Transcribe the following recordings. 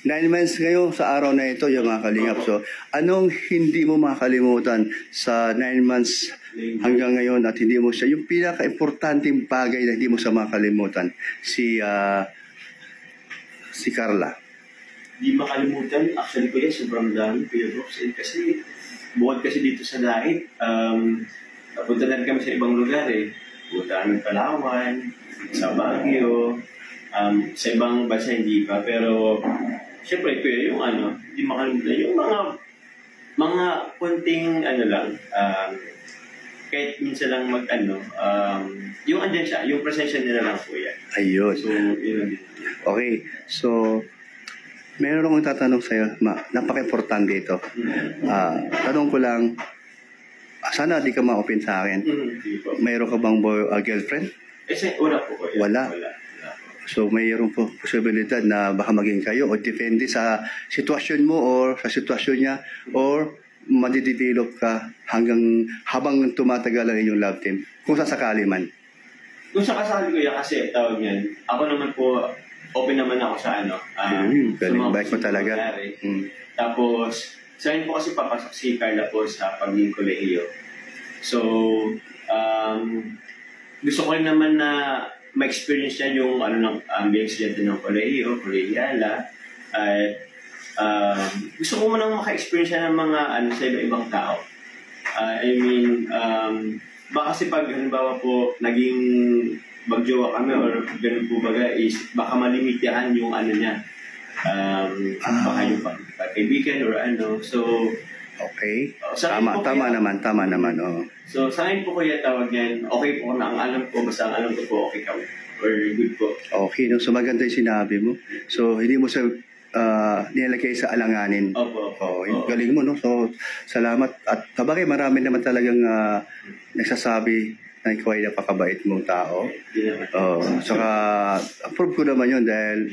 9 months ngayon sa araw na ito, yung mga kalingap. So, anong hindi mo makalimutan sa 9 months hanggang ngayon at hindi mo siya, yung pinaka-importanting bagay na hindi mo siya makalimutan, si Carla? Di makalimutan, actually ko yan, sobrang dami, Kuya Brooks. Kasi, bukod kasi dito sa diet, napunta na rin kami sa ibang lugar eh. Punta kami Palawan, sa Baguio, sa ibang bansa hindi pa. Pero, syempre, Kuya, yung di makalimutan, yung mga konting lang, kahit minsan lang yung andyan siya, yung presensya nila lang po yan. Ayun. So, yun din. Okay, so, meron akong tatanong sa'yo, napaka-importante ito. Tanong ko lang, sana di ka ma-open sa akin. Mayroon ka bang girlfriend? Wala po. Wala. So, mayroon po posibilidad na baka maging kayo o depende sa sitwasyon mo or sa sitwasyon niya or madidevelop ka habang tumatagal ang inyong love team. Kung sasakali man. Kung sakasali ko yan, kasi tawag yan, ako naman po, open naman ako sa galing, bait mo talaga. Tapos, sa akin po kasi papasok si Carla po sa pagiging kolehiyo. So, gusto ko rin naman na ma-experience niya yung being estudyante ng kolehiyo, kolehiyala. At gusto ko munang maka-experience siya ng mga sa iba-ibang tao. Baka kasi pag halimbawa po naging magjowa kami or ganun po baga is baka malimitahan yung niya. Baka yung pagkaibigan or so okay. Tama naman. Oh. So sa akin po kuya tawag yan, okay po na ang alam ko, basta ang alam ko po okay kami or good po. Okay, no? So maganda yung sinabi mo. So hindi mo sa nilagay sa alanganin. Opo. Galing mo, no? So, salamat. At tabagay, marami naman talagang nagsasabi na ikaw ay napakabait mong tao. Saka, approve ko naman yun dahil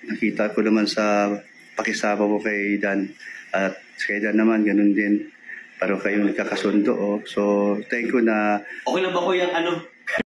nakita ko naman sa pakisama mo kay Dan. At kay Dan naman, ganun din. Pero kayong nagkakasundo. So, thank you na... Okay lang ba ko yung